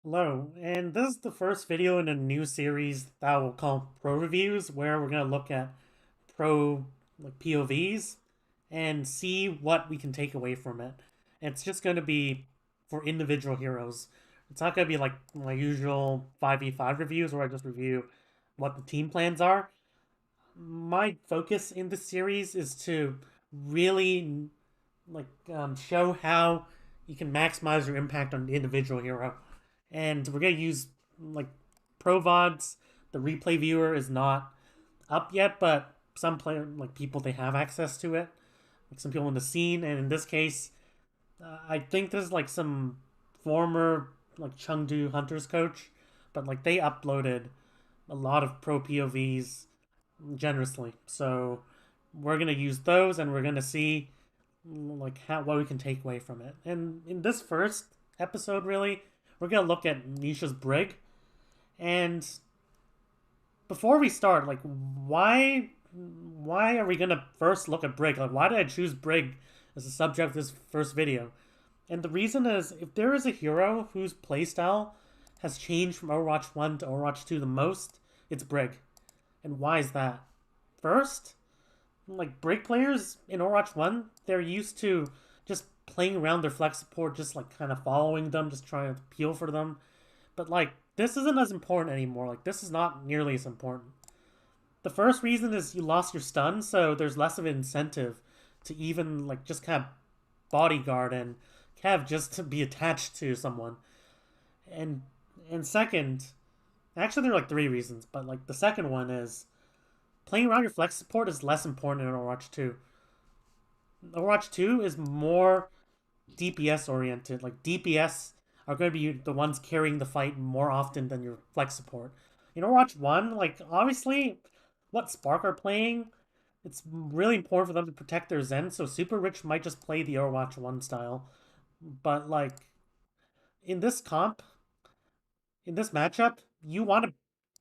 Hello, and this is the first video in a new series that we'll call Pro Reviews, where we're going to look at pro POVs and see what we can take away from it. And it's just going to be for individual heroes. It's not going to be like my usual 5v5 reviews where I just review what the team plans are. My focus in this series is to really show how you can maximize your impact on the individual hero. And we're gonna use like pro VODs. The replay viewer is not up yet, but some player people they have access to it. Like some people in the scene, and in this case, I think there's like some former Chengdu Hunters coach, but like they uploaded a lot of pro POVs generously. So we're gonna use those, and we're gonna see how what we can take away from it. And in this first episode, really, we're gonna look at Nisha's Brig. And before we start, why are we gonna first look at Brig? Like, why did I choose Brig as the subject of this first video? And the reason is, if there is a hero whose playstyle has changed from Overwatch 1 to Overwatch 2 the most, it's Brig. And why is that? First, Brig players in Overwatch 1, they're used to just playing around their flex support, just kind of following them, just trying to peel for them. But this isn't as important anymore. This is not nearly as important. The first reason is you lost your stun, so there's less of an incentive to even just kind of bodyguard and kind of just to be attached to someone. And and second, actually there are three reasons, but the second one is playing around your flex support is less important in Overwatch 2. Overwatch 2 is more DPS oriented. DPS are going to be the ones carrying the fight more often than your flex support. In Overwatch 1, obviously, what Spark are playing, it's really important for them to protect their Zen, so Super Rich might just play the Overwatch 1 style. But, in this comp, in this matchup, you want to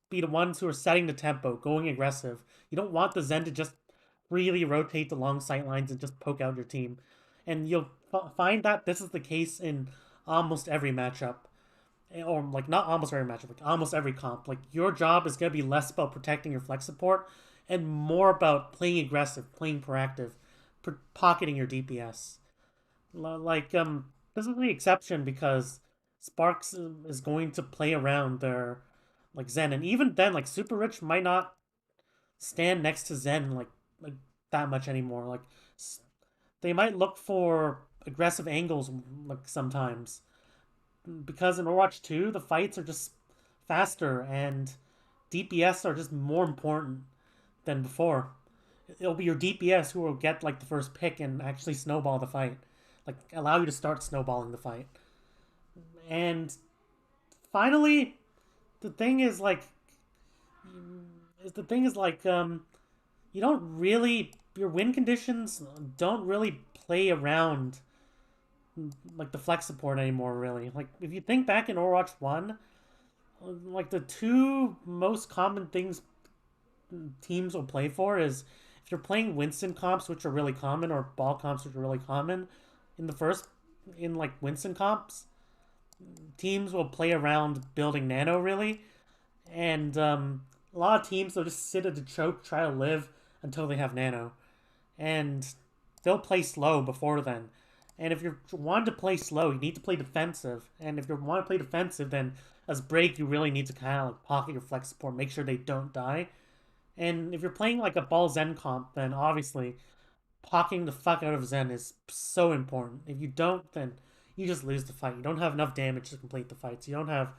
be the ones who are setting the tempo, going aggressive. You don't want the Zen to just freely rotate the long sight lines and just poke out your team. And you'll find that this is the case in almost every matchup. Or not almost every matchup, almost every comp. Your job is gonna be less about protecting your flex support and more about playing aggressive, playing proactive, pocketing your DPS. This is the exception because Sparks is going to play around their Zen, and even then, Super Rich might not stand next to Zen like that much anymore. They might look for aggressive angles sometimes because in Overwatch 2 the fights are just faster and DPS are just more important than before. It'll be your DPS who will get the first pick and actually snowball the fight, allow you to start snowballing the fight. And finally, the thing is you don't really your win conditions don't really play around the flex support anymore, really. If you think back in Overwatch 1, the two most common things teams will play for is if you're playing Winston comps, which are really common, or ball comps, which are really common. In the first, in Winston comps, teams will play around building nano, really. And a lot of teams will just sit at the choke, try to live until they have nano. And they'll play slow before then. And if you want to play slow, you need to play defensive. And if you want to play defensive, then as Brig, you really need to kind of pocket your flex support, make sure they don't die. And if you're playing a ball Zen comp, then obviously pocketing the fuck out of Zen is so important. If you don't, then you just lose the fight. You don't have enough damage to complete the fights. You don't have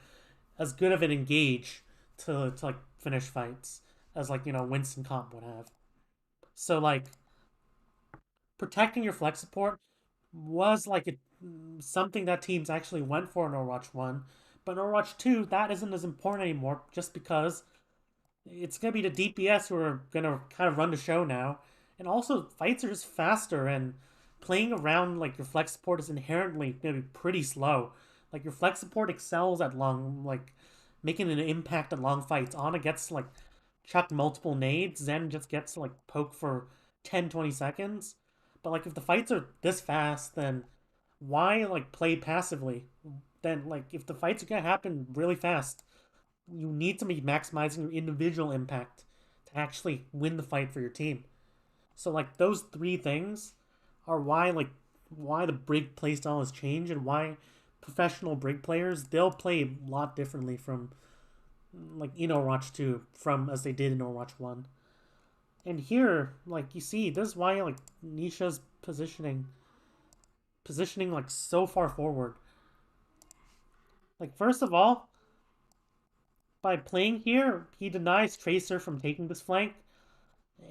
as good of an engage to finish fights as Winston comp would have. So protecting your flex support was something that teams actually went for in Overwatch 1, but in Overwatch 2 that isn't as important anymore just because it's gonna be the DPS who are gonna kind of run the show now, and also fights are just faster and playing around your flex support is inherently gonna be pretty slow. Your flex support excels at long making an impact at long fights. Ana gets chuck multiple nades, Zen just gets poke for 10-20 seconds. But if the fights are this fast, then why play passively? then like if the fights are gonna happen really fast, you need to be maximizing your individual impact to actually win the fight for your team. So like those three things are why the Brig playstyle has changed and why professional Brig players they'll play a lot differently from like in Overwatch 2 from as they did in Overwatch 1. And here, like you see, this is why like Nisha's positioning like so far forward. Like first of all, by playing here, he denies Tracer from taking this flank,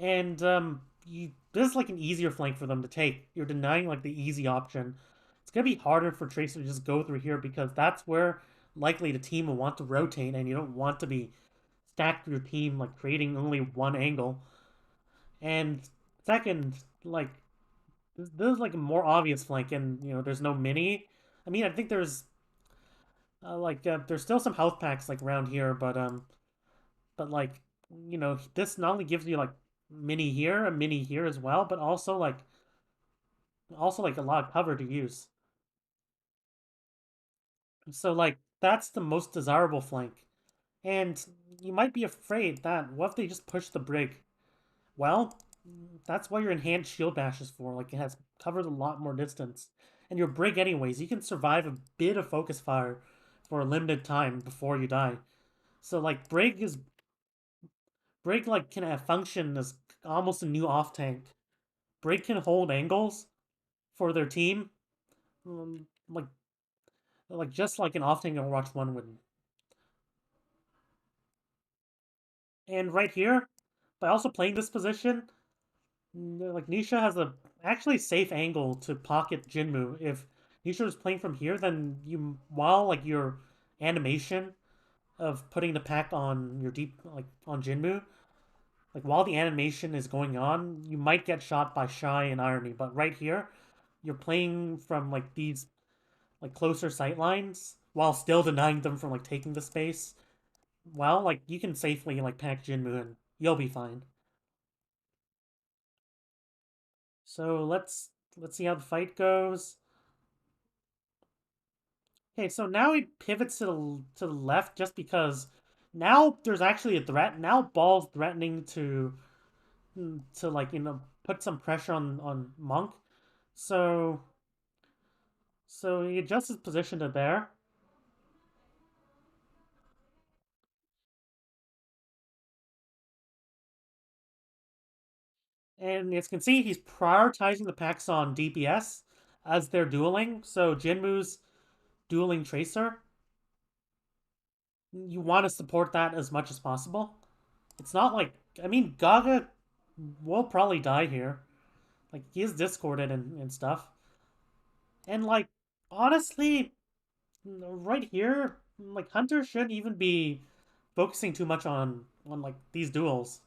and this is like an easier flank for them to take. You're denying like the easy option. It's gonna be harder for Tracer to just go through here because that's where likely the team will want to rotate, and you don't want to be stacked with your team like creating only one angle. And second, like this is like a more obvious flank, and there's no mini. I mean, I think there's still some health packs like around here, but like this not only gives you like mini here, a mini here as well, but also like a lot of cover to use. So like that's the most desirable flank. And you might be afraid that what if they just push the Brig? Well, that's what your enhanced shield bash is for. Like it has covered a lot more distance. And your Brig anyways, you can survive a bit of focus fire for a limited time before you die. So like Brig like can function as almost a new off tank. Brig can hold angles for their team, like just like an off tank in Overwatch 1 would. And right here, by also playing this position, like Nisha has a actually safe angle to pocket Jinmu. If Nisha was playing from here, then while like your animation of putting the pack on your deep like on Jinmu, like while the animation is going on, you might get shot by Shy and Irony. But right here, you're playing from like these like closer sight lines while still denying them from like taking the space. Well, like you can safely like pack Jinmu and you'll be fine. So let's see how the fight goes. Okay, so now he pivots to the left just because now there's actually a threat. Now Ball's threatening to like put some pressure on Monk. So he adjusts his position to there. And as you can see, he's prioritizing the packs on DPS as they're dueling. So Jinmu's dueling Tracer. You want to support that as much as possible. It's not like I mean Gaga will probably die here. Like he is discorded and stuff. And like honestly, right here, like Hunter shouldn't even be focusing too much on like these duels.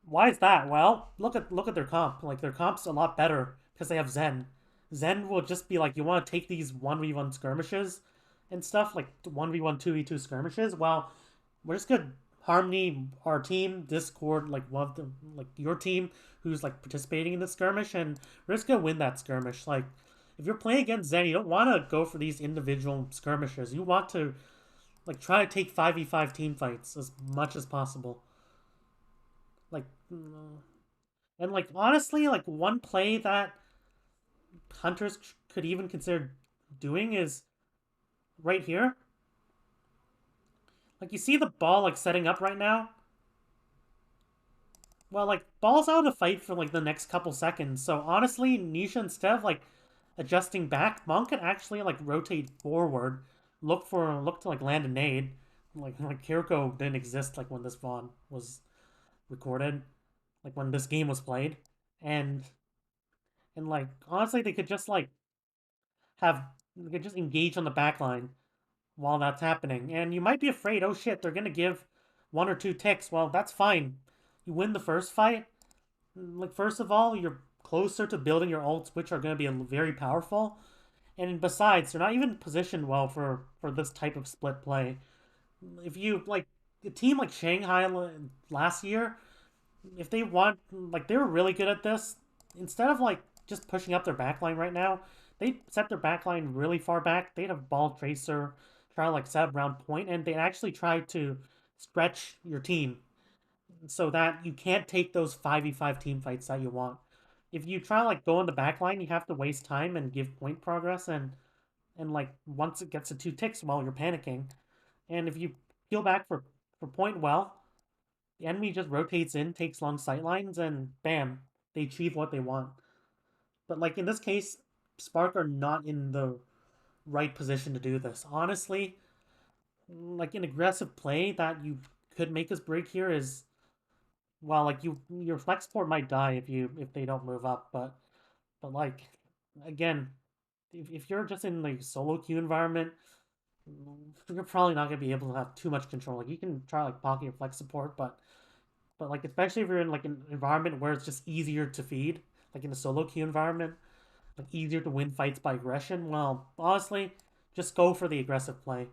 Why is that? Well, look at their comp. Like their comp's a lot better because they have Zen. Zen will just be like you want to take these 1v1 skirmishes and stuff, like 1v1 2v2 skirmishes. Well, we're just gonna harmony our team, Discord, like one of the like your team who's like participating in the skirmish, and we're just gonna win that skirmish. Like if you're playing against Zen, you don't want to go for these individual skirmishes. You want to like try to take 5v5 team fights as much as possible. Like and like honestly, like one play that hunters could even consider doing is right here. Like you see the ball like setting up right now. Well, like ball's out of the fight for like the next couple seconds. So honestly, Nisha instead of like adjusting back, Monk could actually like rotate forward, look to like land a nade. Like Kiriko didn't exist like when this VOD was recorded, like when this game was played, and like honestly they could just like have they could just engage on the back line while that's happening. And you might be afraid, oh shit, they're gonna give one or two ticks. Well, that's fine. You win the first fight. Like first of all, you're closer to building your ults, which are gonna be very powerful. And besides, they're not even positioned well for this type of split play. If you like a team like Shanghai last year, if they want like they were really good at this, instead of like just pushing up their backline right now, they set their backline really far back. They'd have ball tracer, try to like set up around point, and they'd actually try to stretch your team so that you can't take those 5v5 team fights that you want. If you try to like go on the back line, you have to waste time and give point progress and like once it gets to 2 ticks while you're panicking. And if you peel back for point well, the enemy just rotates in, takes long sight lines, and bam, they achieve what they want. But like in this case, Spark are not in the right position to do this. Honestly, like an aggressive play that you could make us Brig here is well, like your flex support might die if they don't move up, but like again, if you're just in like solo queue environment, you're probably not gonna be able to have too much control. Like you can try like pocket your flex support, but like especially if you're in like an environment where it's just easier to feed, like in a solo queue environment, like easier to win fights by aggression. Well, honestly, just go for the aggressive play.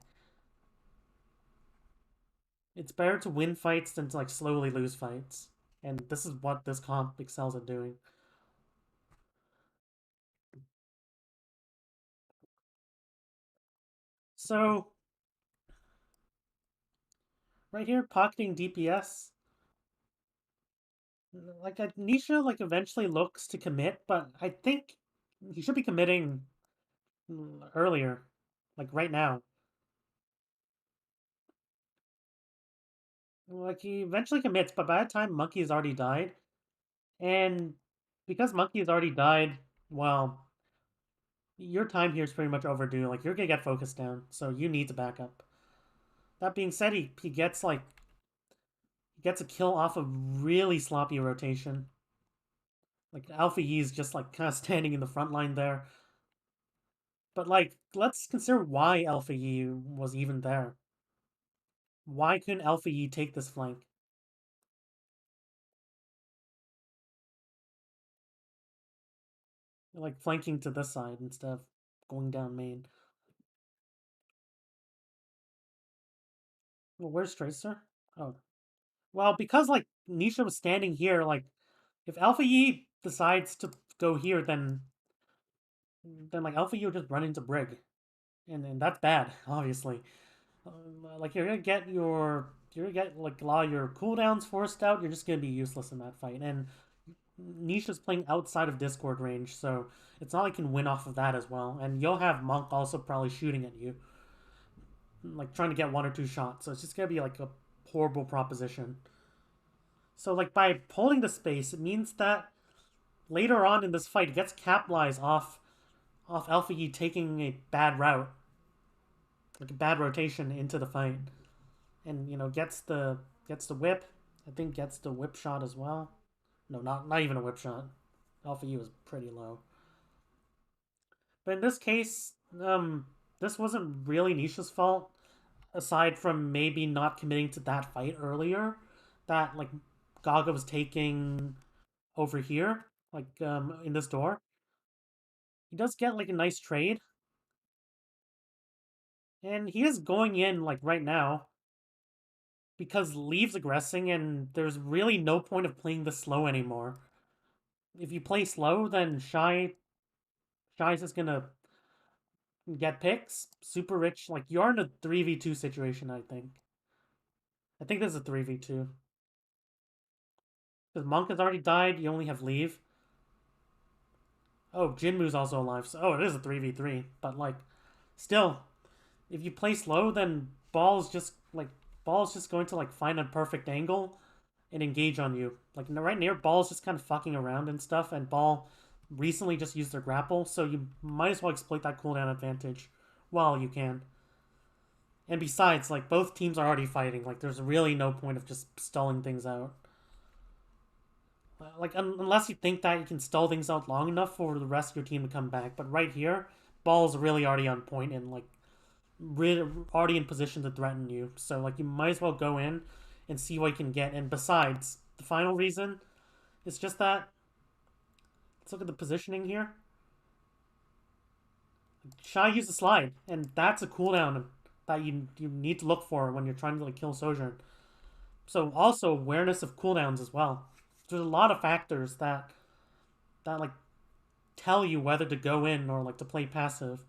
It's better to win fights than to like slowly lose fights. And this is what this comp excels at doing. So right here, pocketing DPS. Like Nisha like eventually looks to commit, but I think he should be committing earlier. Like right now. Like he eventually commits, but by the time Monkey has already died, and because Monkey has already died, well, your time here is pretty much overdue. Like you're gonna get focused down, so you need to back up. That being said, he gets like he gets a kill off a really sloppy rotation. Like Alpha Yi's just like kind of standing in the front line there. But like, let's consider why Alpha Yi was even there. Why couldn't Alpha Yi take this flank? Like flanking to this side instead of going down main. Well, where's Tracer? Oh, well, because like Nisha was standing here, like if Alpha Yi decides to go here, then like Alpha Yi will just run into Brig, and that's bad, obviously. Like you're gonna get like a lot of your cooldowns forced out. You're just gonna be useless in that fight, and Nisha's playing outside of Discord range, so it's not like you can win off of that as well. And you'll have Monk also probably shooting at you, like trying to get 1 or 2 shots. So it's just gonna be like a horrible proposition. So like by holding the space, it means that later on in this fight, it gets capitalized off Alpha Yi taking a bad route, like a bad rotation into the fight, and gets the whip. I think gets the whip shot as well. No, not even a whip shot. Alpha Yi was pretty low. But in this case, this wasn't really Nisha's fault, aside from maybe not committing to that fight earlier. That like Gaga was taking over here, like in this door. He does get like a nice trade, and he is going in like right now because Leave's aggressing, and there's really no point of playing this slow anymore. If you play slow, then Shy's just gonna get picks. Super rich, like you're in a 3v2 situation, I think. I think this is a 3v2. Because Monk has already died, you only have Leave. Oh, Jinmu's also alive. So, oh, it is a 3v3. But, like, still, if you play slow, then Ball's just going to, like, find a perfect angle and engage on you. Like, right near, Ball's just kind of fucking around and stuff, and Ball recently just used their grapple, so you might as well exploit that cooldown advantage while you can. And besides, like, both teams are already fighting. Like, there's really no point of just stalling things out. Like, unless you think that you can stall things out long enough for the rest of your team to come back. But right here, Ball's really already on point and, like, really already in position to threaten you. So, like, you might as well go in and see what you can get. And besides, the final reason is just that, let's look at the positioning here. Shy used a slide, and that's a cooldown that you need to look for when you're trying to, like, kill Sojourn. So, also, awareness of cooldowns as well. There's a lot of factors that like tell you whether to go in or like to play passive.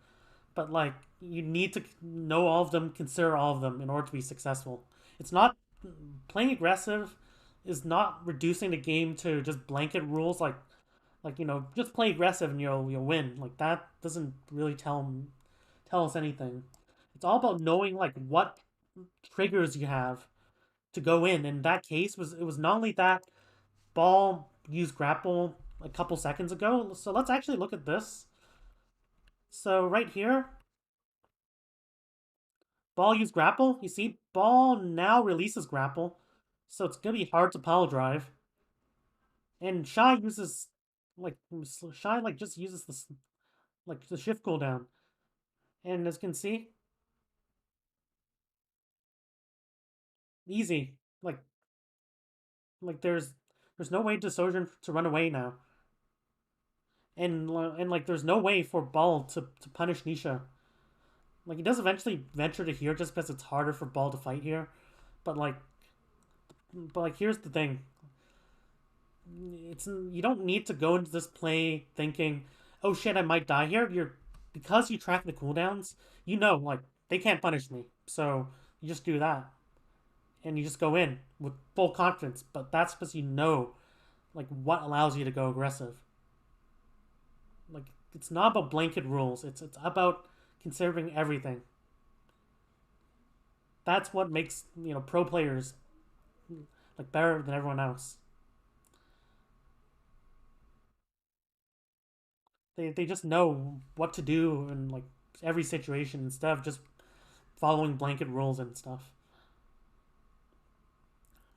But like you need to know all of them, consider all of them in order to be successful. It's not playing aggressive is not reducing the game to just blanket rules like just play aggressive and you'll win. Like that doesn't really tell us anything. It's all about knowing like what triggers you have to go in. In that case, was it was not only that ball used grapple a couple seconds ago. So let's actually look at this. So right here, ball used grapple. You see, ball now releases grapple, so it's gonna be hard to pile drive. And Shy uses like Shy like just uses this like the shift cooldown. And as you can see, easy. Like there's no way to Sojourn to run away now. And like there's no way for Ball to punish Nisha. Like he does eventually venture to here just because it's harder for Ball to fight here. But like here's the thing. It's you don't need to go into this play thinking, "Oh shit, I might die here." You're because you track the cooldowns, you know like they can't punish me. So you just do that. And you just go in with full confidence, but that's because you know like what allows you to go aggressive. Like it's not about blanket rules. It's about considering everything. That's what makes pro players like better than everyone else. They just know what to do in like every situation instead of just following blanket rules and stuff.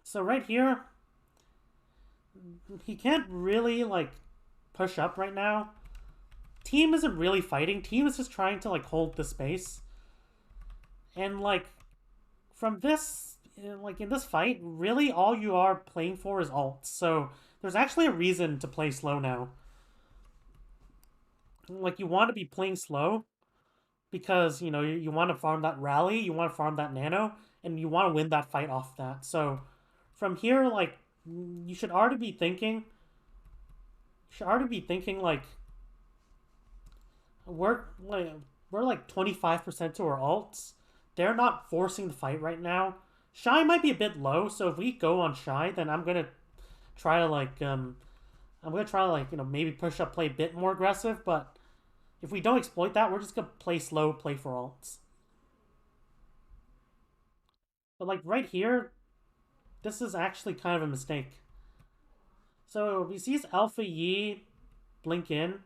So right here, he can't really like push up right now. Team isn't really fighting. Team is just trying to like hold the space. And like from this like in this fight, really all you are playing for is ult. So there's actually a reason to play slow now. Like you want to be playing slow because you want to farm that rally, you want to farm that nano, and you want to win that fight off that. So from here, like you should already be thinking, like we're like we're like 25% to our ults. They're not forcing the fight right now. Shy might be a bit low, so if we go on Shy, then try to like I'm gonna try to like maybe push up, play a bit more aggressive. But if we don't exploit that, we're just gonna play slow, play for ults. But like right here, this is actually kind of a mistake. So he sees Alpha Yi blink in,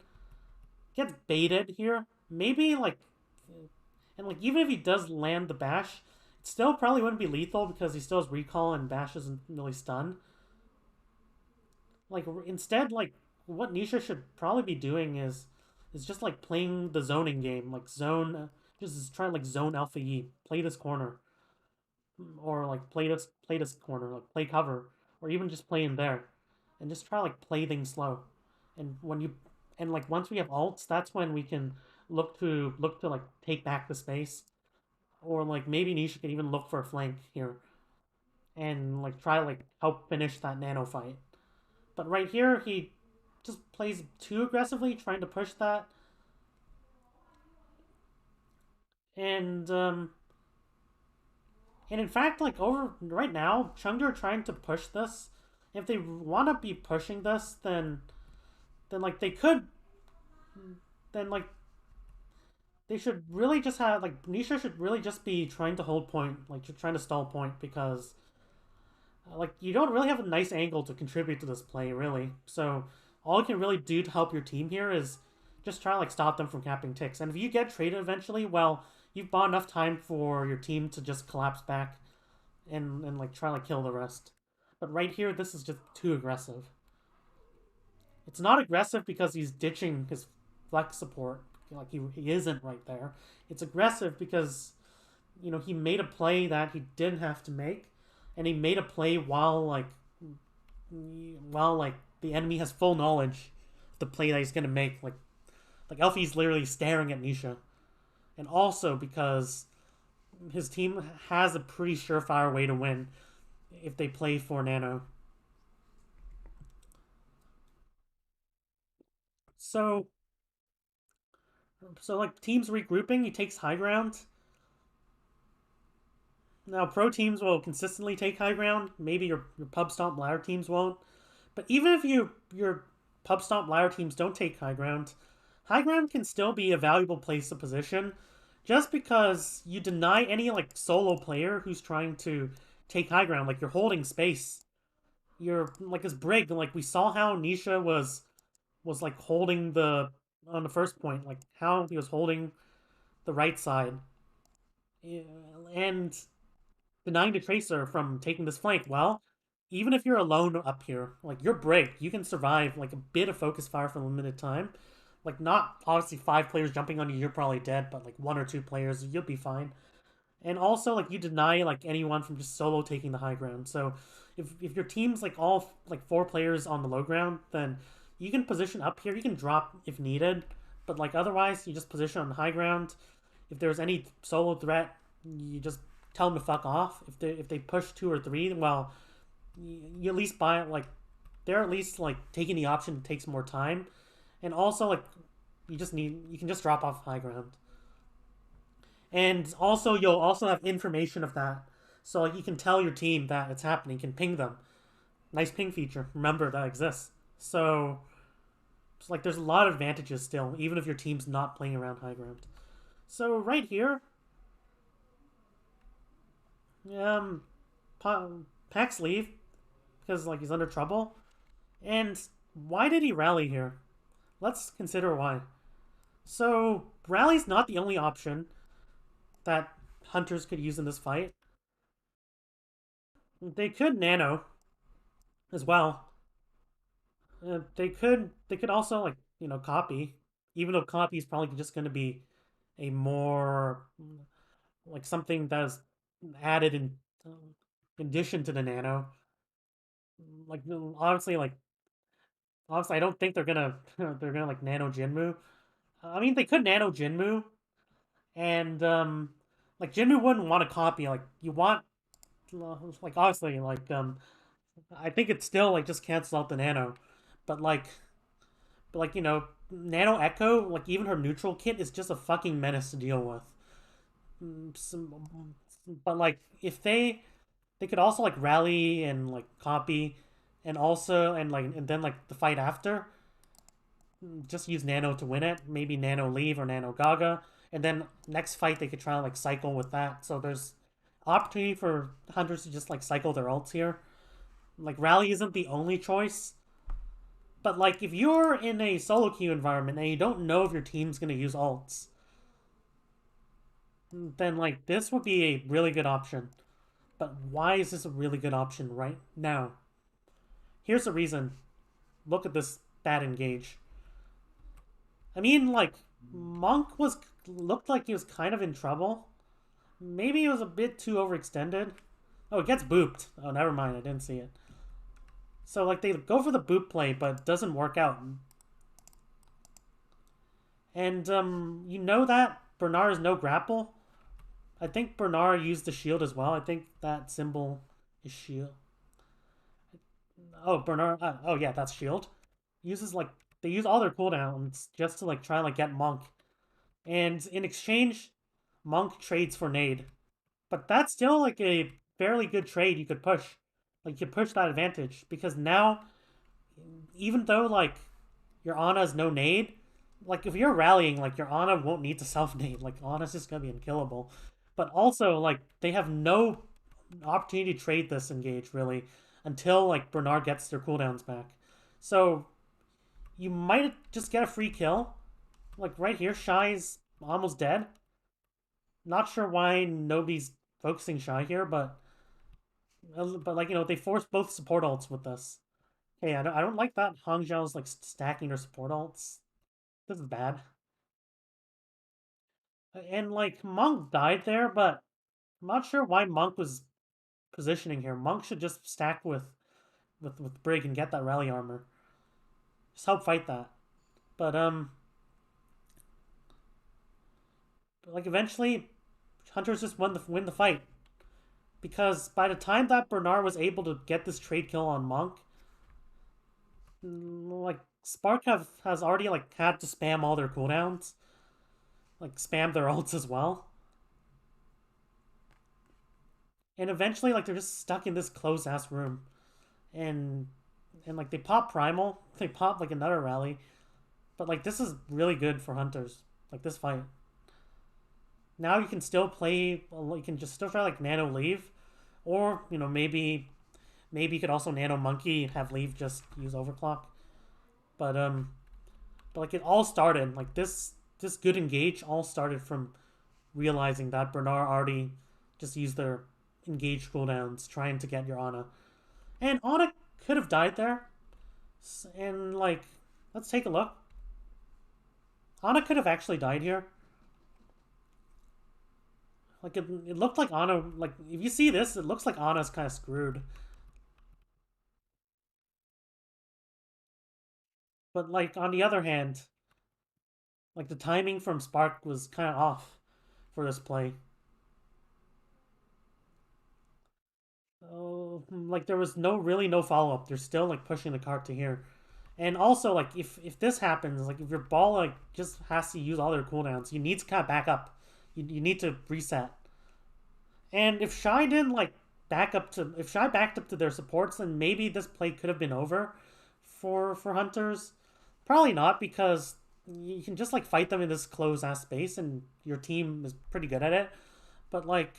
gets baited here. Maybe like, and like even if he does land the bash, it still probably wouldn't be lethal because he still has recall and bash isn't really stun. Like instead, like what Nisha should probably be doing is just like playing the zoning game, like zone, just try to like zone Alpha Yi, play this corner, or like play this corner, like play cover, or even just play in there, and just try to like play things slow. And when you and like once we have ults, that's when we can look to like take back the space, or like maybe Nisha can even look for a flank here, and like try to like help finish that nano fight. But right here, he just plays too aggressively, trying to push that, and and in fact, like over right now, Chengdu are trying to push this. If they want to be pushing this, then like they could, then like they should really just have like Nisha should really just be trying to hold point, like trying to stall point because like you don't really have a nice angle to contribute to this play really. So all you can really do to help your team here is just try to like stop them from capping ticks. And if you get traded eventually, well, you've bought enough time for your team to just collapse back and like try to like kill the rest. But right here, this is just too aggressive. It's not aggressive because he's ditching his flex support, like he isn't right there. It's aggressive because he made a play that he didn't have to make, and he made a play while the enemy has full knowledge of the play that he's gonna make. Like Elfie's literally staring at Nisha, and also because his team has a pretty surefire way to win if they play for Nano. So So like teams regrouping, he takes high ground. Now pro teams will consistently take high ground. Maybe your pub stomp ladder teams won't. But even if your pub stomp ladder teams don't take high ground can still be a valuable place to position, just because you deny any like solo player who's trying to take high ground. Like you're holding space. You're like as Brig. Like we saw how Nisha was like holding the on the first point, like how he was holding the right side, yeah, and denying the Tracer from taking this flank. Well, even if you're alone up here, like you're Brig, you can survive like a bit of focus fire for a limited time. Like not obviously five players jumping on you, you're probably dead, but like one or two players, you'll be fine. And also like you deny like anyone from just solo taking the high ground. So if your team's like all like four players on the low ground, then you can position up here. You can drop if needed, but like otherwise you just position on the high ground. If there's any solo threat, you just tell them to fuck off. If they push two or three, well, you at least buy like they're at least like taking the option to take some more time, and also like you can just drop off high ground, and also you'll also have information of that, so like you can tell your team that it's happening. You can ping them. Nice ping feature. Remember that exists. So it's like there's a lot of advantages still, even if your team's not playing around high ground. So right here, um, Pax leave because like he's under trouble. And why did he rally here? Let's consider why. So rally's not the only option that hunters could use in this fight. They could nano as well. They could also like copy, even though copy is probably just going to be a more like something that's added in addition to the nano. Like honestly, I don't think they're gonna they're gonna like nano Jinmu. I mean, they could nano Jinmu, and like Jinmu wouldn't want to copy. Like you want like obviously I think it still like just cancels out the nano, but like nano Echo, like even her neutral kit is just a fucking menace to deal with. But like if they could also like rally and like copy, and also and then like the fight after, just use nano to win it. Maybe nano leave or nano Gaga, and then next fight they could try to like cycle with that. So there's opportunity for hunters to just like cycle their ults here. Like rally isn't the only choice, but like if you're in a solo queue environment and you don't know if your team's gonna use ults, then like this would be a really good option. But why is this a really good option right now? Here's the reason. Look at this bad engage. I mean, like Monk was looked like he was kind of in trouble. Maybe he was a bit too overextended. Oh, it gets booped. Oh, never mind. I didn't see it. So like they go for the boop play, but it doesn't work out. And you know that Bernard is no grapple. I think Bernard used the shield as well. I think that symbol is shield. Oh, Bernard. Oh yeah, that's shield. Uses like they use all their cooldowns just to like try and like get Monk. And in exchange, Monk trades for nade. But that's still like a fairly good trade you could push. Like you could push that advantage because now, even though like your Ana is no nade, like if you're rallying, like your Ana won't need to self nade. Like Ana's just gonna be unkillable. But also like they have no opportunity to trade this engage really until like Bernard gets their cooldowns back. So you might just get a free kill. Like right here, Shy's almost dead. Not sure why nobody's focusing Shy here, but like they forced both support ults with this. Hey, I don't like that Hangzhou's like stacking their support ults. This is bad. And like Monk died there, but I'm not sure why Monk was positioning here. Monk should just stack with Brig and get that rally armor. Just help fight that. But like eventually, Hunters just win the fight because by the time that Bernard was able to get this trade kill on Monk, like Spark has already like had to spam all their cooldowns. like spam their ults as well. And eventually, like they're just stuck in this closed ass room, and like they pop primal, they pop like another rally, but like this is really good for hunters. Like this fight. Now you can still play. You can just still try like nano leave, or maybe you could also nano monkey and have leave just use overclock. But but like it all started like this good engage all started from realizing that Bernard already just used their engage cooldowns trying to get your Ana. And Ana could have died there. And like, let's take a look. Ana could have actually died here. Like it looked like Ana, like if you see this, it looks like Ana's kind of screwed. But like on the other hand, like the timing from Spark was kind of off for this play. Oh, like there was no follow up. They're still like pushing the cart to here. And also, like, if this happens, like, if your ball, like, just has to use all their cooldowns, you need to kind of back up. You need to reset. And if Shy didn't, like, if Shy backed up to their supports, then maybe this play could have been over for Hunters. Probably not, because you can just, like, fight them in this closed-ass space, and your team is pretty good at it. But, like,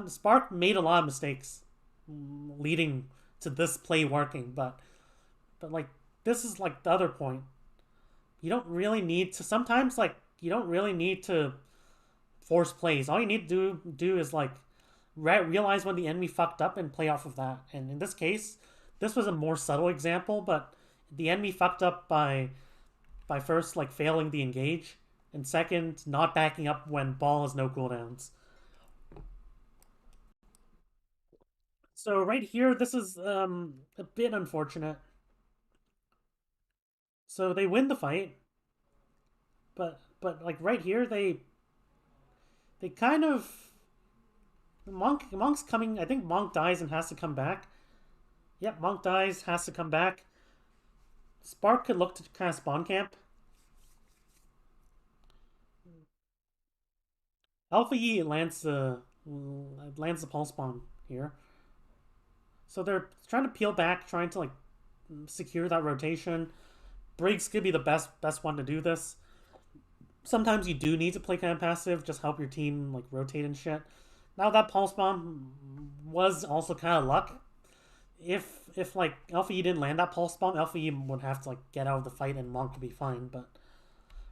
Spark made a lot of mistakes leading to this play working, but like this is like the other point. You don't really need to sometimes like you don't really need to force plays. All you need to do is like realize when the enemy fucked up and play off of that. And in this case, this was a more subtle example, but the enemy fucked up by first like failing the engage and second not backing up when ball has no cooldowns. So right here, this is a bit unfortunate. So they win the fight, but like right here, they kind of Monk's coming. I think Monk dies and has to come back. Yep, Monk dies, has to come back. Spark could look to kind of spawn camp. Alpha E lands the pulse spawn here. So they're trying to peel back, trying to like secure that rotation. Briggs could be the best one to do this. Sometimes you do need to play kind of passive, just help your team like rotate and shit. Now that pulse bomb was also kind of luck. If like Alpha E didn't land that pulse bomb, Alpha E would have to like get out of the fight and Monk would be fine. But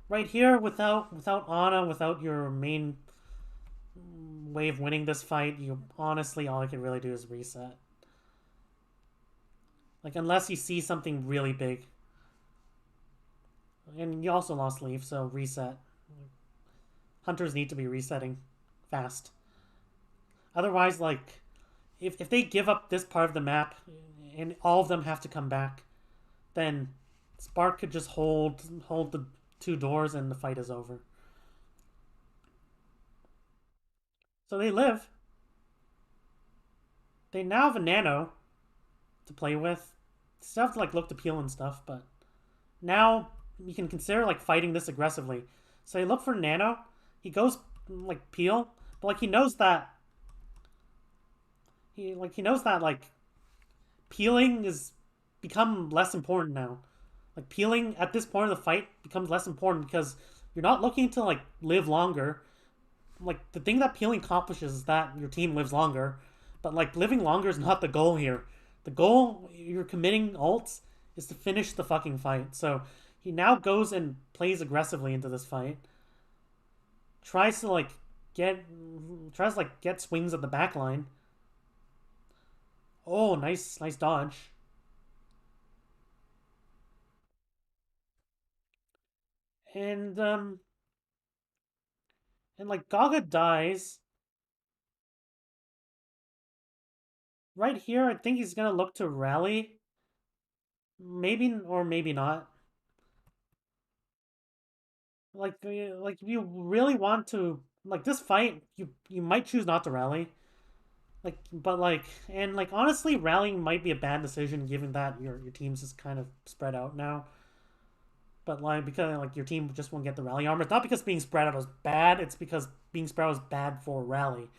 right here, without Ana, without your main way of winning this fight, you honestly all you can really do is reset. Like unless you see something really big. And you also lost Leaf, so reset. Hunters need to be resetting fast. Otherwise, like, if they give up this part of the map and all of them have to come back, then Spark could just hold the two doors and the fight is over. So they live. They now have a nano to play with. Still have to like look to peel and stuff, but now you can consider like fighting this aggressively. So they look for nano. He goes like peel, but like he knows that like peeling is become less important now. Like peeling at this point of the fight becomes less important because you're not looking to like live longer. Like the thing that peeling accomplishes is that your team lives longer, but like living longer is not the goal here. The goal you're committing ults is to finish the fucking fight. So he now goes and plays aggressively into this fight. Tries to like get swings at the back line. Oh, nice dodge. And like Gaga dies. Right here, I think he's gonna look to rally. Maybe or maybe not. Like if you really want to like this fight, you might choose not to rally. Like but like and like honestly rallying might be a bad decision given that your team's is kind of spread out now. But like because like your team just won't get the rally armor. It's not because being spread out is bad. It's because being spread out is bad for rally.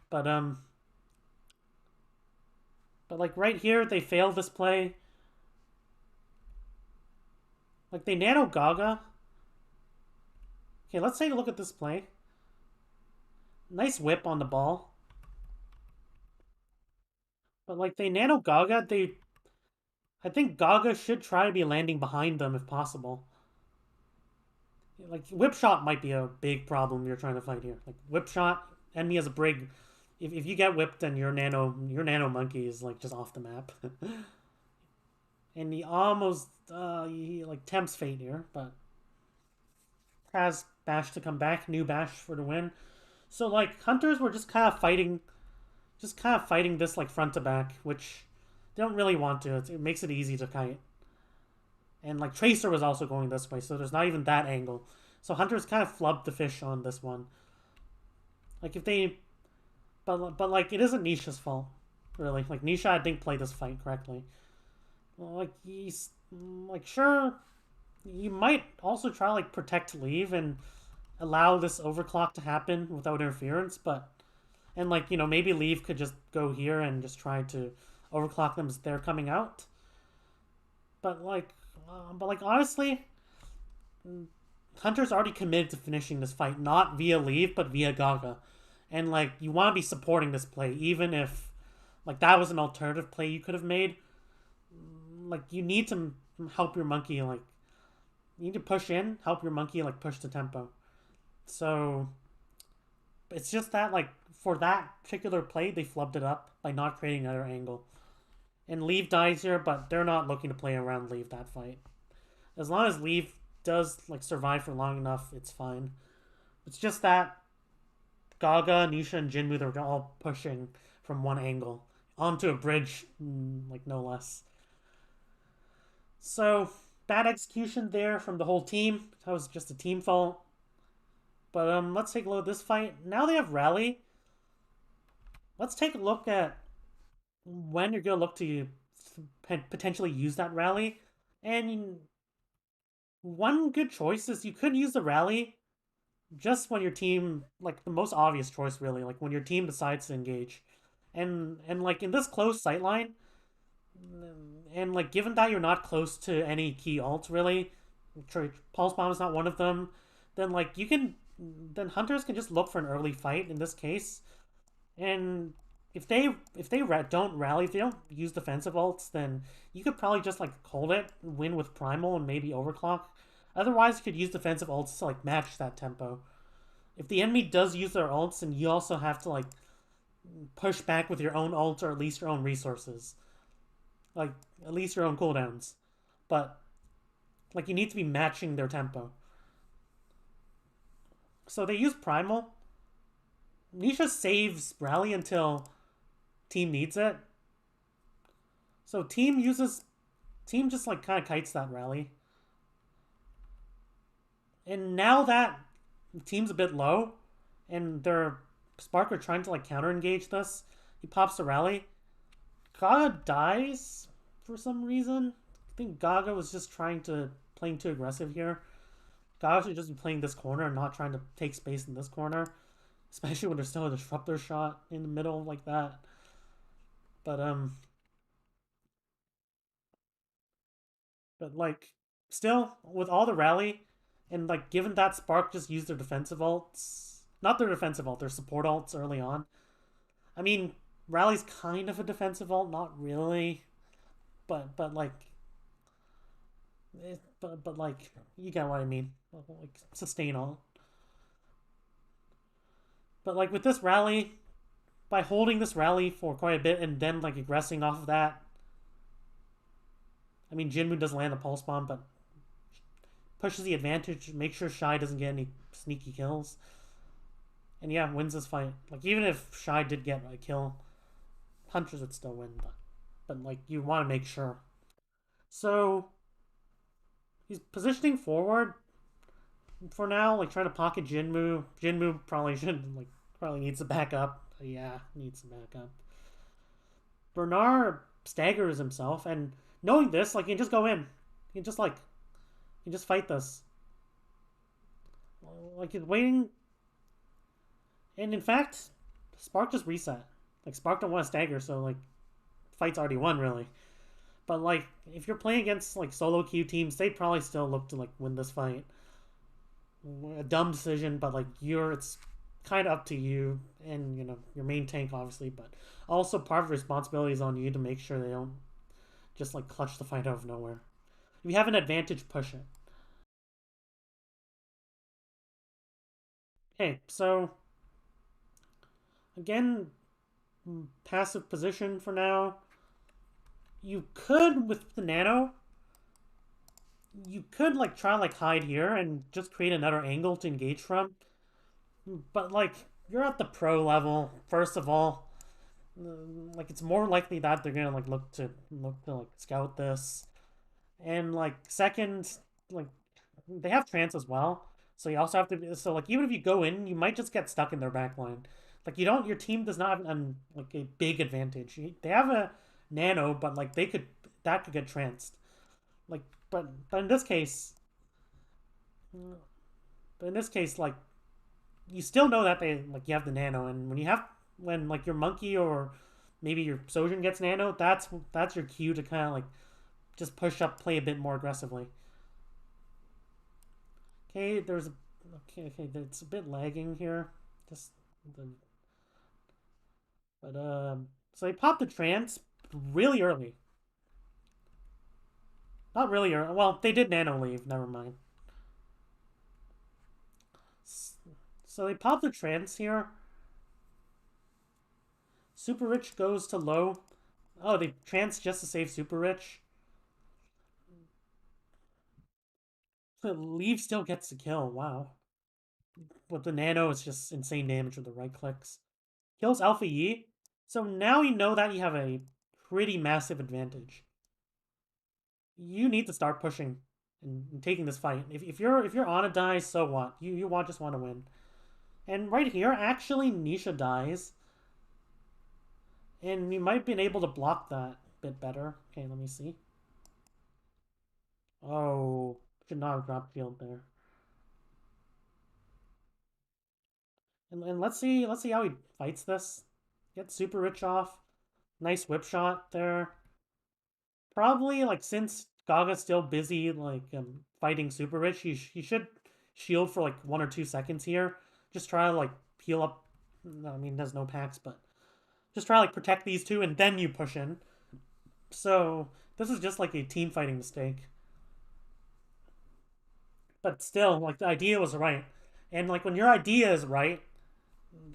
But like right here they failed this play. Like they nano Gaga. Okay, let's take a look at this play. Nice whip on the ball. But like they nano Gaga, I think Gaga should try to be landing behind them if possible. Like whip shot might be a big problem you're trying to fight here. Like whip shot, enemy has a brig. If you get whipped, then your nano monkey is like just off the map. And he almost he like tempts fate here, but has bash to come back, new bash for the win. So like hunters were just kind of fighting this like front to back, which they don't really want to. It makes it easy to kite. And like Tracer was also going this way, so there's not even that angle. So hunters kind of flubbed the fish on this one. Like if they, but like it isn't Nisha's fault, really. Like Nisha, I think played this fight correctly. Like he's like sure, you might also try like protect leave and allow this overclock to happen without interference, but and like maybe leave could just go here and just try to overclock them as they're coming out. But like honestly, Hunter's already committed to finishing this fight, not via leave but via Gaga, and like you want to be supporting this play, even if like that was an alternative play you could have made. Like you need to help your monkey, like you need to push in, help your monkey like push the tempo. So it's just that like for that particular play they flubbed it up by not creating another angle. And Leave dies here, but they're not looking to play around Leave that fight. As long as Leave does like survive for long enough, it's fine. It's just that Gaga, Nisha, and Jinmu, they're all pushing from one angle onto a bridge, like no less. So bad execution there from the whole team. That was just a team fault. But let's take a look at this fight. Now they have rally. Let's take a look at when you're gonna look to potentially use that rally. And one good choice is you could use the rally just when your team, like the most obvious choice really, like when your team decides to engage. And like in this close sightline, and like given that you're not close to any key ults really, Pulse Bomb is not one of them, then like then hunters can just look for an early fight in this case. And if they don't rally, if they don't use defensive ults, then you could probably just like hold it, win with primal, and maybe overclock. Otherwise, you could use defensive ults to like match that tempo. If the enemy does use their ults, and you also have to like push back with your own ults or at least your own resources, like at least your own cooldowns. But like you need to be matching their tempo. So they use primal. Nisha saves rally until team needs it. So team just like kind of kites that rally. And now that team's a bit low and their Spark are trying to like counter engage this, he pops the rally. Gaga dies for some reason. I think Gaga was just playing too aggressive here. Gaga should just be playing this corner and not trying to take space in this corner. Especially when there's still a disruptor shot in the middle like that. But like still with all the rally and like given that Spark just used their defensive ults, not their defensive ult, their support ults early on. I mean, rally's kind of a defensive ult, not really, but like, but like you get what I mean, like sustain ult. But like with this rally, by holding this rally for quite a bit and then like aggressing off of that, I mean Jinmu does land a pulse bomb, but pushes the advantage, makes sure Shy doesn't get any sneaky kills. And yeah, wins this fight. Like even if Shy did get a kill, Hunters would still win, but like you want to make sure. So he's positioning forward for now, like trying to pocket Jinmu. Jinmu probably needs to back up. Yeah, needs to back up. Bernard staggers himself, and knowing this, like, he can just go in. He can just, like, You just fight this. Like he's waiting, and in fact, Spark just reset. Like Spark don't want to stagger, so like fight's already won really. But like if you're playing against like solo queue teams, they probably still look to like win this fight. A dumb decision, but like it's kind of up to you and your main tank obviously, but also part of the responsibility is on you to make sure they don't just like clutch the fight out of nowhere. If you have an advantage, push it. Okay, so again, passive position for now. You could with the nano. You could like try like hide here and just create another angle to engage from. But like you're at the pro level, first of all. Like it's more likely that they're gonna like look to like scout this, and like second, like they have trance as well, so you also have to. So like even if you go in, you might just get stuck in their back line. Like you don't, your team does not have like a big advantage. They have a nano, but like that could get tranced. Like but in this case, like you still know that they like you have the nano, and when like your monkey or maybe your Sojin gets nano, that's your cue to kind of like just push up, play a bit more aggressively. Okay, okay, it's a bit lagging here. Just the but so they popped the trance really early. Not really early. Well, they did nano leave. Never mind. So they popped the trance here. Super Rich goes to low. Oh, they trance just to save Super Rich. Leave still gets the kill. Wow. With the nano, it's just insane damage with the right clicks. Kills Alpha Yi. So now you know that you have a pretty massive advantage. You need to start pushing and taking this fight. If you're on a die, so what? You just want to win. And right here, actually, Nisha dies. And you might have been able to block that a bit better. Okay, let me see. Oh, should not have dropped shield there. And let's see how he fights this. Get Super Rich off. Nice whip shot there. Probably like since Gaga's still busy like fighting Super Rich, he should shield for like 1 or 2 seconds here. Just try to like heal up. I mean, there's no packs, but just try to like protect these two and then you push in. So this is just like a team fighting mistake. But still, like the idea was right. And like when your idea is right,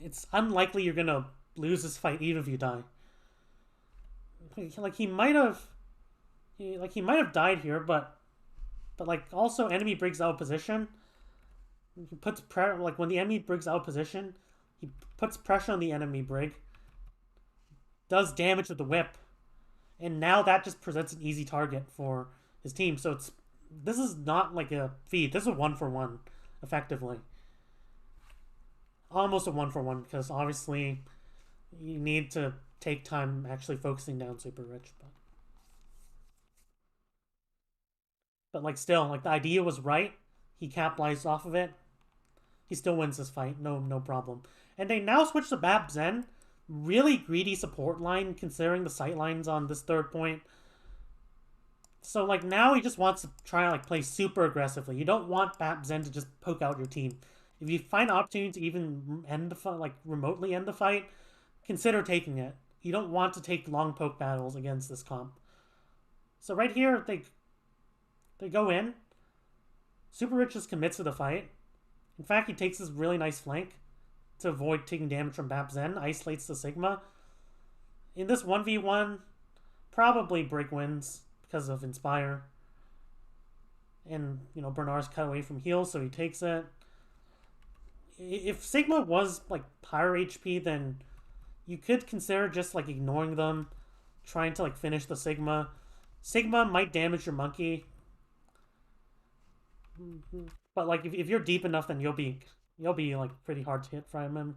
it's unlikely you're gonna lose this fight even if you die. Like he might have he might have died here, but like also enemy Brig's out of position. He puts like when the enemy Brig's out of position, he puts pressure on the enemy Brig, does damage with the whip, and now that just presents an easy target for his team. So this is not like a feed. This is a 1-for-1, effectively. Almost a 1-for-1 because obviously you need to take time actually focusing down Super Rich, but like still, like the idea was right. He capitalized off of it. He still wins this fight, no problem. And they now switch to Bab Zen. Really greedy support line considering the sight lines on this third point. So like now he just wants to try to like play super aggressively. You don't want Bab Zen to just poke out your team. If you find an opportunity to even end the fight, like remotely end the fight, consider taking it. You don't want to take long poke battles against this comp. So right here, they go in. Super Rich just commits to the fight. In fact, he takes this really nice flank to avoid taking damage from Bab Zen, isolates the Sigma. In this 1v1, probably Brig wins because of Inspire. And, Bernard's cut away from heal, so he takes it. If Sigma was, like, higher HP, then you could consider just, like, ignoring them, trying to, like, finish the Sigma. Sigma might damage your monkey. But, like, if you're deep enough, then you'll be like pretty hard to hit from him.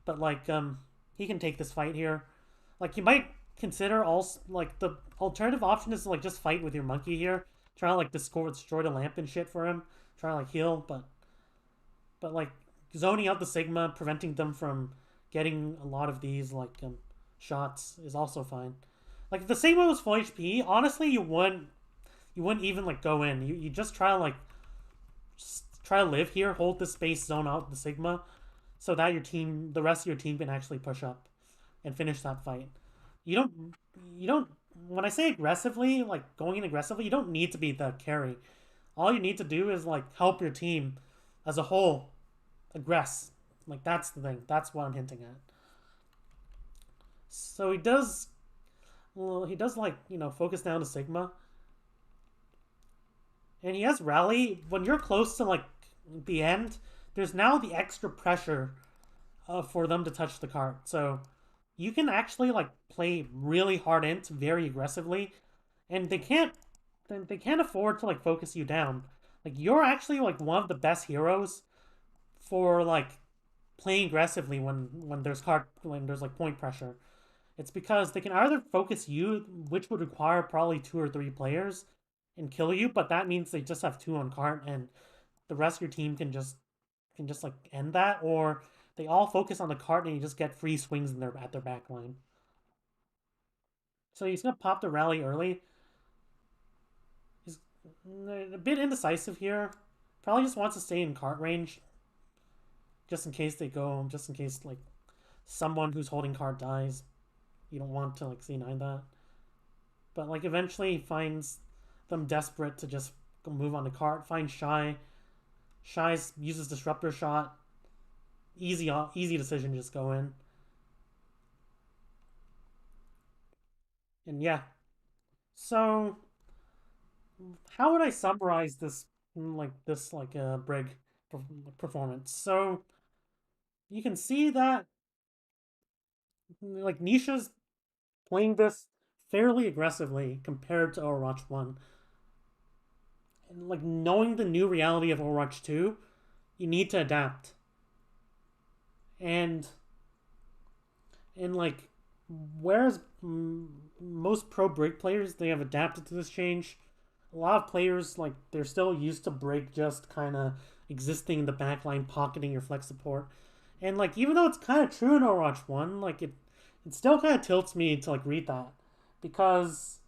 But like he can take this fight here. Like you might consider also like the alternative option is to like just fight with your monkey here. trying to like destroy the lamp and shit for him, trying to like heal, but like zoning out the Sigma, preventing them from getting a lot of these like shots is also fine. Like if the Sigma was full HP, honestly, you wouldn't even like go in. You just try to like just try to live here, hold the space, zone out the Sigma, so that the rest of your team can actually push up and finish that fight. You don't you don't when I say aggressively, like going in aggressively, you don't need to be the carry. All you need to do is like help your team as a whole aggress. Like that's the thing. That's what I'm hinting at. So he does well, he does like, focus down to Sigma. And he has rally. When you're close to like the end, there's now the extra pressure for them to touch the card. So you can actually like play really hard int very aggressively, and they can't afford to like focus you down. Like you're actually like one of the best heroes for like playing aggressively when there's like point pressure. It's because they can either focus you, which would require probably 2 or 3 players, and kill you, but that means they just have 2 on cart, and the rest of your team can just like end that, or they all focus on the cart and you just get free swings at their back line. So he's gonna pop the rally early. He's a bit indecisive here. Probably just wants to stay in cart range, just in case like someone who's holding cart dies. You don't want to like C9 that. But like eventually he finds them desperate to just move on the cart, find Shy. Shy uses Disruptor Shot. Easy decision to just go in. And yeah. So how would I summarize this Brig performance? So you can see that like Nisha's playing this fairly aggressively compared to Overwatch 1. And like knowing the new reality of Overwatch 2, you need to adapt. And like whereas most pro Brig players, they have adapted to this change, a lot of players like they're still used to Brig just kind of existing in the backline, pocketing your flex support. And like even though it's kind of true in Overwatch 1, like it still kind of tilts me to like read that, because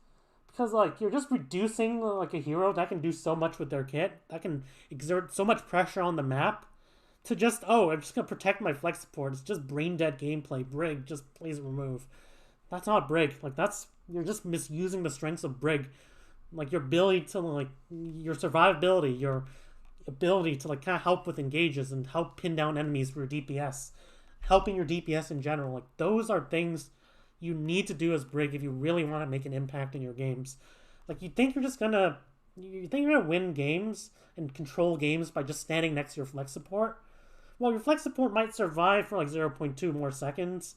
like you're just reducing like a hero that can do so much with their kit, that can exert so much pressure on the map, to just, oh, I'm just gonna protect my flex support. It's just brain dead gameplay. Brig just plays remove. That's not Brig. Like you're just misusing the strengths of Brig, like your ability to like your survivability, your ability to like kind of help with engages and help pin down enemies for your DPS, helping your DPS in general. Like those are things you need to do as Brig if you really want to make an impact in your games. Like you think you're gonna win games and control games by just standing next to your flex support. Well, your flex support might survive for like 0.2 more seconds.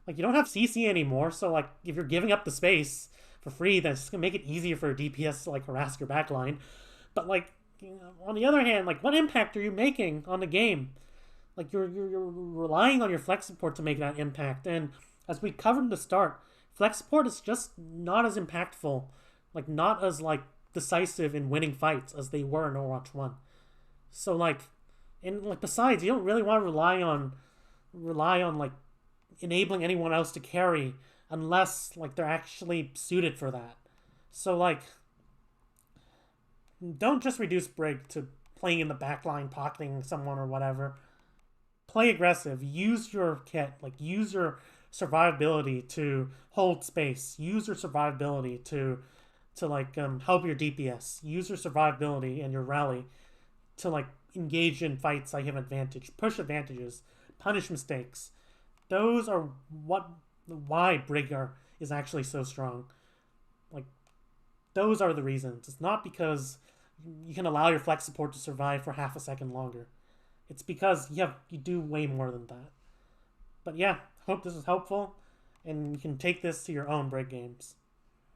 Like you don't have CC anymore, so like if you're giving up the space for free, that's just gonna make it easier for a DPS to like harass your backline. But like on the other hand, like what impact are you making on the game? Like you're relying on your flex support to make that impact. And as we covered in the start, flex support is just not as impactful, like not as like decisive in winning fights as they were in Overwatch 1. So like, and like besides, you don't really want to rely on like enabling anyone else to carry unless like they're actually suited for that. So like, don't just reduce Brig to playing in the backline, pocketing someone or whatever. Play aggressive. Use your kit. Like use your survivability to hold space. Use your survivability to like help your DPS. Use your survivability and your rally to like engage in fights that have advantage. Push advantages. Punish mistakes. Those are why Brigger is actually so strong. Like those are the reasons. It's not because you can allow your flex support to survive for half a second longer. It's because you do way more than that. But yeah, hope this is helpful, and you can take this to your own Brig games.